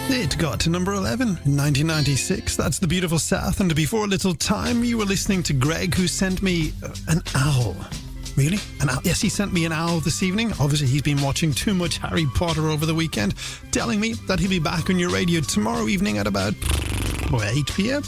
It got to number 11 in 1996. That's The Beautiful South. And before a little time, you were listening to Greg, who sent me an owl. Really? An owl? Yes, he sent me an owl this evening. Obviously, he's been watching too much Harry Potter over the weekend, telling me that he'll be back on your radio tomorrow evening at about 8 p.m.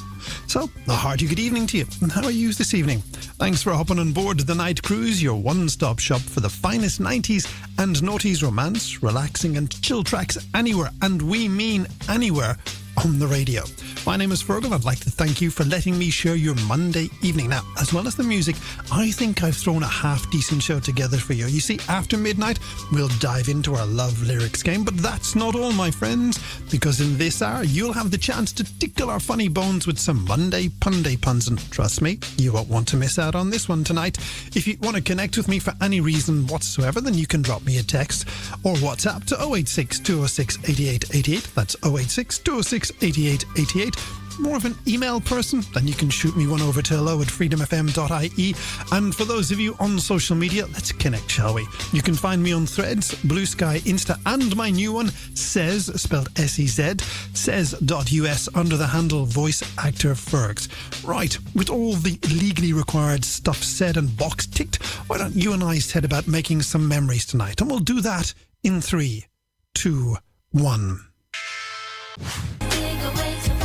So, a hearty good evening to you. And how are you this evening? Thanks for hopping on board The Night Cruise, your one-stop shop for the finest 90s and noughties romance, relaxing and chill tracks anywhere, and we mean anywhere, on the radio. My name is Feargal. I'd like to thank you for letting me share your Monday evening. Now, as well as the music, I think I've thrown a half-decent show together for you. You see, after midnight, we'll dive into our love lyrics game, but that's not all, my friends, because in this hour, you'll have the chance to tickle our funny bones with some Monday Punday puns, and trust me, you won't want to miss out on this one tonight. If you want to connect with me for any reason whatsoever, then you can drop me a text or WhatsApp to 086 206 8888. That's 086 206 8888. More of an email person, then you can shoot me one over to hello@freedomfm.ie. And for those of you on social media, let's connect, shall we? You can find me on Threads, Blue Sky, Insta, and my new one, Says, spelled S-E-Z, says.us, under the handle Voice Actor Fergs. Right, with all the legally required stuff said and box ticked, why don't you and I set about making some memories tonight? And we'll do that in 3, 2, 1.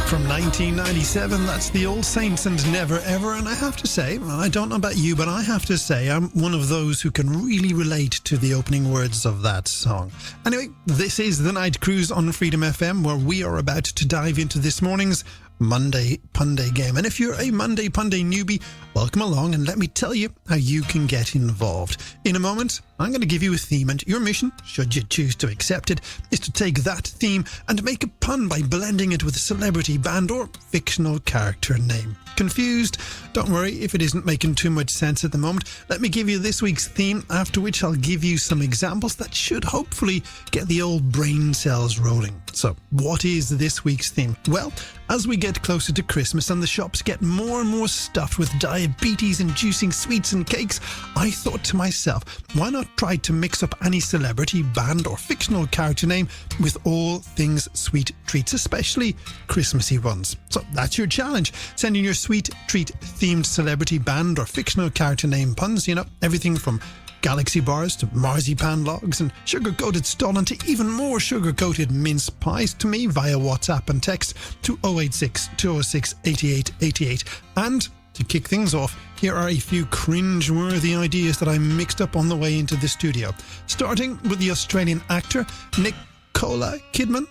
From 1997, that's the Old Saints and Never Ever. And I have to say, I don't know about you, but I have to say I'm one of those who can really relate to the opening words of that song. Anyway, this is The Night Cruise on Freedom FM, where we are about to dive into this morning's Monday Punday game. And if you're a Monday Punday newbie, welcome along, and let me tell you how you can get involved. In a moment, I'm going to give you a theme, and your mission, should you choose to accept it, is to take that theme and make a pun by blending it with a celebrity, band, or fictional character name. Confused? Don't worry if it isn't making too much sense at the moment. Let me give you this week's theme, after which I'll give you some examples that should hopefully get the old brain cells rolling. So, what is this week's theme? Well, as we get closer to Christmas and the shops get more and more stuffed with diabetes-inducing sweets and cakes, I thought to myself, why not try to mix up any celebrity, band, or fictional character name with all things sweet treats, especially Christmassy ones. So that's your challenge. Send in your sweet treat-themed celebrity, band, or fictional character name puns. You know, everything from galaxy bars to marzipan logs and sugar-coated stollen to even more sugar-coated mince pies to me via WhatsApp and text to 086 206 8888. And to kick things off, here are a few cringe-worthy ideas that I mixed up on the way into the studio. Starting with the Australian actor Nicola Kidman.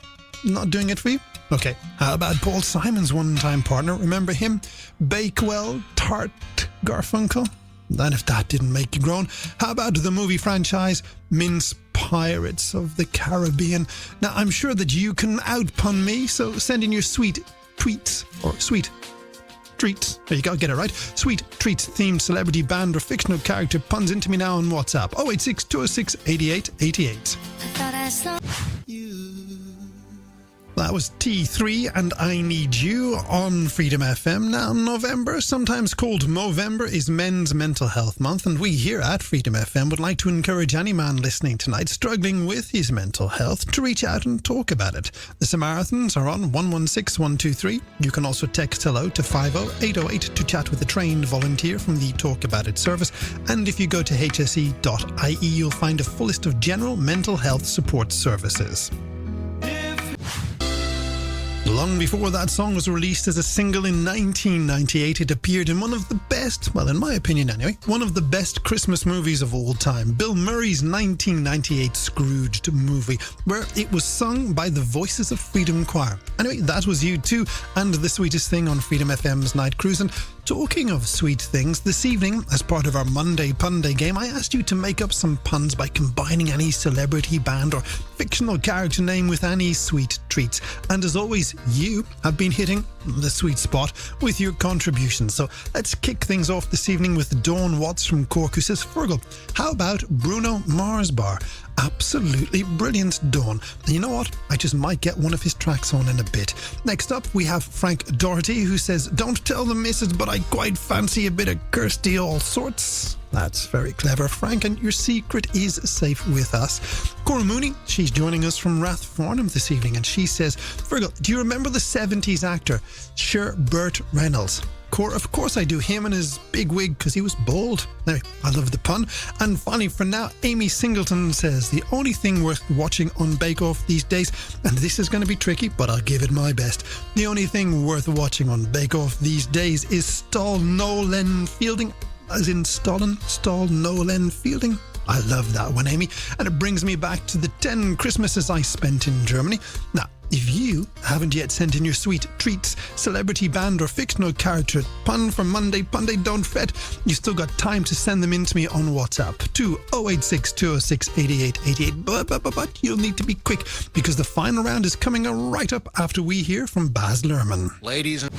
Not doing it for you? Okay, how about Paul Simon's one-time partner? Remember him? Bakewell Tart Garfunkel? And if that didn't make you groan, how about the movie franchise Mince Pirates of the Caribbean? Now, I'm sure that you can outpun me, so send in your sweet tweets or sweet treats. There you go, get it right. Sweet treats themed celebrity, band, or fictional character puns into me now on WhatsApp. 086 206 8888. I thought I saw you. That was T3 and I Need You on Freedom FM. Now, November, sometimes called Movember, is Men's Mental Health Month, and we here at Freedom FM would like to encourage any man listening tonight struggling with his mental health to reach out and talk about it. The Samaritans are on 116123. You can also text hello to 50808 to chat with a trained volunteer from the Talk About It service. And if you go to hse.ie, you'll find a full list of general mental health support services. Long before that song was released as a single in 1998, it appeared in one of the best, well, in my opinion anyway, one of the best Christmas movies of all time, Bill Murray's 1998 Scrooged movie, where it was sung by the Voices of Freedom Choir. Anyway, that was U2 and The Sweetest Thing on Freedom FM's Night Cruise. And talking of sweet things, this evening, as part of our Monday Punday game, I asked you to make up some puns by combining any celebrity, band, or fictional character name with any sweet treats. And as always, you have been hitting the sweet spot with your contributions. So let's kick things off this evening with Dawn Watts from Cork, who says, Feargal, how about Bruno Mars Bar? Absolutely brilliant, Dawn. And you know what? I just might get one of his tracks on in a bit. Next up, we have Frank Doherty, who says, don't tell the missus, but I quite fancy a bit of Kirsty All Sorts. That's very clever, Frank, and your secret is safe with us. Cora Mooney, she's joining us from Rathfarnham this evening, and she says, Feargal, do you remember the 70s actor Sir Burt Reynolds? Cora, of course I do. Him and his big wig, because he was bald. Anyway, I love the pun. And finally, for now, Amy Singleton says, the only thing worth watching on Bake Off these days, and this is going to be tricky, but I'll give it my best. The only thing worth watching on Bake Off these days is Stall Nolan Fielding. As in Stall Nolan Fielding. I love that one, Amy. And it brings me back to the 10 Christmases I spent in Germany. Now, if you haven't yet sent in your sweet treats, celebrity band or fictional character pun for Monday Punday, don't fret. You still got time to send them in to me on WhatsApp to 086 206 8888. But you'll need to be quick because the final round is coming right up after we hear from Baz Luhrmann. Ladies and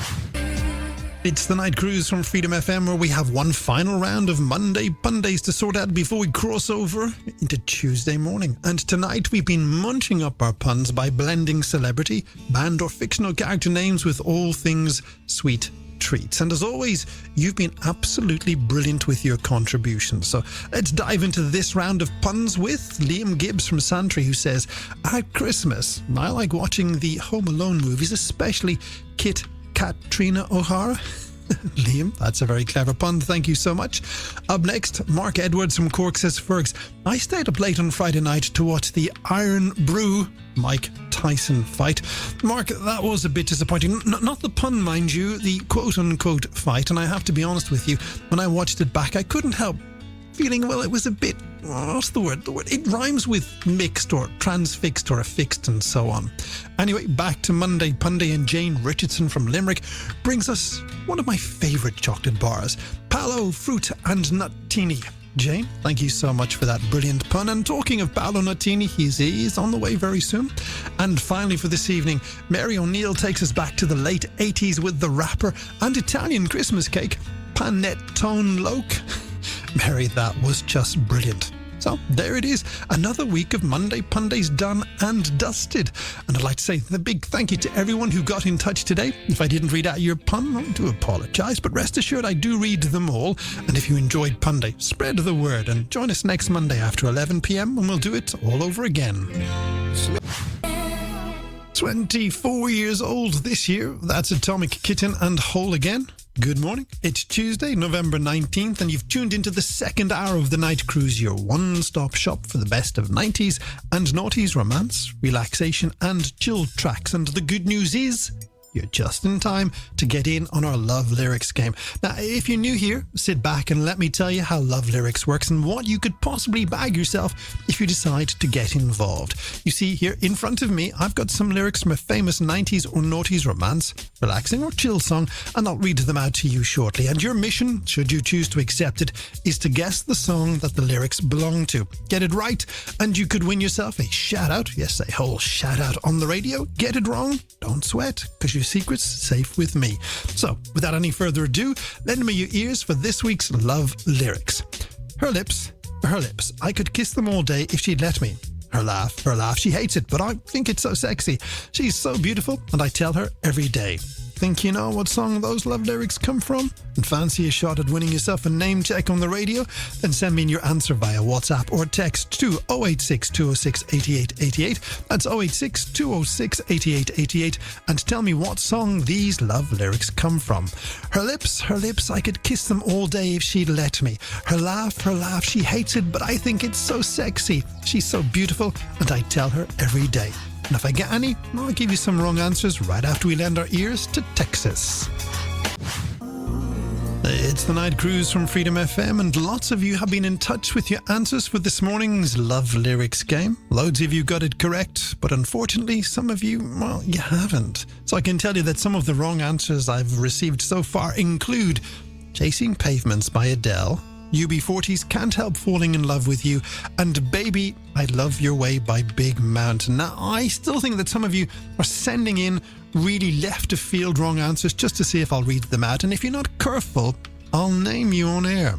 It's the night cruise from Freedom FM where we have one final round of Monday Pundays to sort out before we cross over into Tuesday morning. And tonight we've been munching up our puns by blending celebrity, band or fictional character names with all things sweet treats. And as always, you've been absolutely brilliant with your contributions. So let's dive into this round of puns with Liam Gibbs from Santry, who says, at Christmas, I like watching the Home Alone movies, especially Katrina O'Hara. Liam, that's a very clever pun. Thank you so much. Up next, Mark Edwards from Cork says, Fergs, I stayed up late on Friday night to watch the Iron Brew Mike Tyson fight. Mark, that was a bit disappointing. Not the pun, mind you, the quote-unquote fight. And I have to be honest with you, when I watched it back, I couldn't help feeling, well, it was a bit, what's the word? It rhymes with mixed or transfixed or affixed and so on. Anyway, back to Monday Punday, and Jane Richardson from Limerick brings us one of my favourite chocolate bars, Palo Fruit and Nutini. Jane, thank you so much for that brilliant pun. And talking of Paolo Nutini, he's on the way very soon. And finally for this evening, Mary O'Neill takes us back to the late 80s with the rapper and Italian Christmas cake, Panettone Loke. Mary, that was just brilliant. So there it is, another week of Monday Pundays done and dusted. And I'd like to say a big thank you to everyone who got in touch today. If I didn't read out your pun, I do apologise, but rest assured I do read them all. And if you enjoyed Punday, spread the word and join us next Monday after 11 p.m. and we'll do it all over again. 24 years old this year, that's Atomic Kitten and Whole Again. Good morning. It's Tuesday, November 19th, and you've tuned into the second hour of the Night Cruise, your one-stop shop for the best of 90s and noughties romance, relaxation and chill tracks. And the good news is, you're just in time to get in on our Love Lyrics game. Now, if you're new here, sit back and let me tell you how Love Lyrics works and what you could possibly bag yourself if you decide to get involved. You see, here in front of me, I've got some lyrics from a famous 90s or noughties romance, relaxing or chill song, and I'll read them out to you shortly. And your mission, should you choose to accept it, is to guess the song that the lyrics belong to. Get it right, and you could win yourself a shout-out. Yes, a whole shout-out on the radio. Get it wrong? Don't sweat, because your secret's safe with me. So, without any further ado, lend me your ears for this week's Love Lyrics. Her lips, I could kiss them all day if she'd let me. Her laugh, she hates it, but I think it's so sexy. She's so beautiful, and I tell her every day. Think you know what song those love lyrics come from? And fancy a shot at winning yourself a name check on the radio? Then send me in your answer via WhatsApp or text to 086 206 8888. That's 086 206 8888. And tell me what song these love lyrics come from. Her lips, I could kiss them all day if she'd let me. Her laugh, she hates it, but I think it's so sexy. She's so beautiful, and I tell her every day. And if I get any, I'll give you some wrong answers right after we lend our ears to Texas. It's the Night Cruise from Freedom FM, and lots of you have been in touch with your answers for this morning's Love Lyrics game. Loads of you got it correct, but unfortunately some of you, well, you haven't. So I can tell you that some of the wrong answers I've received so far include Chasing Pavements by Adele, UB40's Can't Help Falling in Love with You, and Baby, I Love Your Way by Big Mountain. Now, I still think that some of you are sending in really left-of-field wrong answers just to see if I'll read them out, and if you're not careful, I'll name you on air.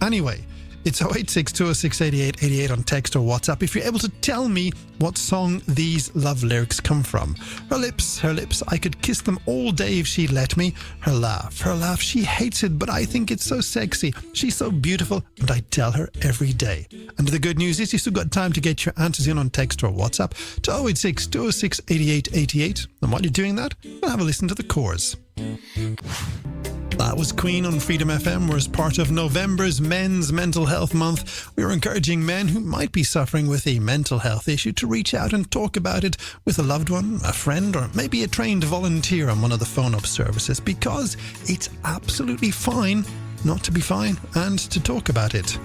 Anyway, It's 086 206 8888 on text or WhatsApp if you're able to tell me what song these love lyrics come from. Her lips, I could kiss them all day if she'd let me. Her laugh, she hates it, but I think it's so sexy. She's so beautiful, and I tell her every day. And the good news is you still got time to get your answers in on text or WhatsApp to 086 206 8888. And while you're doing that, we'll have a listen to the chorus. That was Queen on Freedom FM. We're as part of November's Men's Mental Health Month. We are encouraging men who might be suffering with a mental health issue to reach out and talk about it with a loved one, a friend, or maybe a trained volunteer on one of the phone-up services, because it's absolutely fine not to be fine and to talk about it.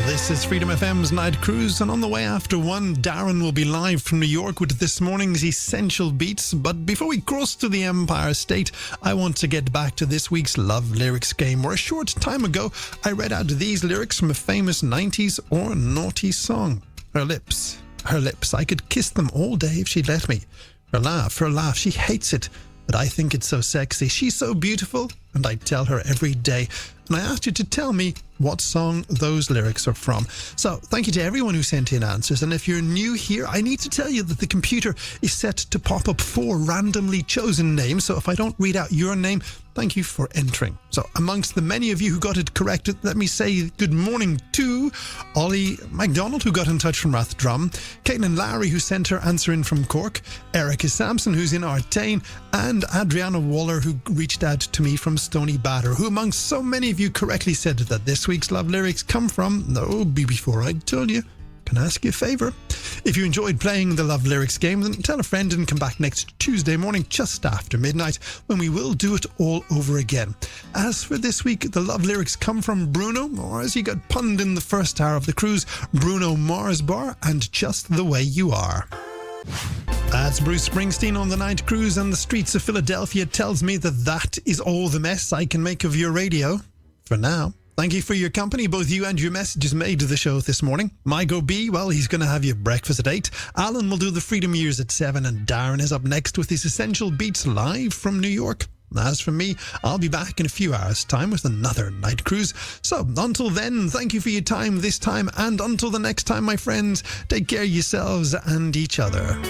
This is Freedom FM's Night Cruise, and on the way after 1, Darren will be live from New York with this morning's Essential Beats. But before we cross to the Empire State, I want to get back to this week's Love Lyrics game, where a short time ago I read out these lyrics from a famous 90s or naughty song. Her lips, I could kiss them all day if she'd let me. Her laugh, she hates it, but I think it's so sexy. She's so beautiful, and I tell her every day. And I asked you to tell me what song those lyrics are from. So thank you to everyone who sent in answers. And if you're new here, I need to tell you that the computer is set to pop up 4 randomly chosen names. So if I don't read out your name, thank you for entering. So amongst the many of you who got it correct, let me say good morning to Ollie MacDonald, who got in touch from Rathdrum, Caitlin Lowry, who sent her answer in from Cork, Erica Sampson, who's in Artane, and Adriana Waller, who reached out to me from Stony Batter, who amongst so many of you correctly said that this week's love lyrics come from, no, before I told you, can I ask you a favour? If you enjoyed playing the Love Lyrics game, then tell a friend and come back next Tuesday morning just after midnight, when we will do it all over again. As for this week, the Love Lyrics come from Bruno, or as he got punned in the first hour of the cruise, Bruno Mars Bar and Just the Way You Are. That's Bruce Springsteen on the night cruise, and the streets of Philadelphia tells me that is all the mess I can make of your radio. For now. Thank you for your company, both you and your messages made to the show this morning. Mygo B, well, he's going to have your breakfast at 8. Alan will do the Freedom Years at 7, and Darren is up next with his Essential Beats live from New York. As for me, I'll be back in a few hours' time with another night cruise. So until then, thank you for your time this time, and until the next time, my friends, take care of yourselves and each other.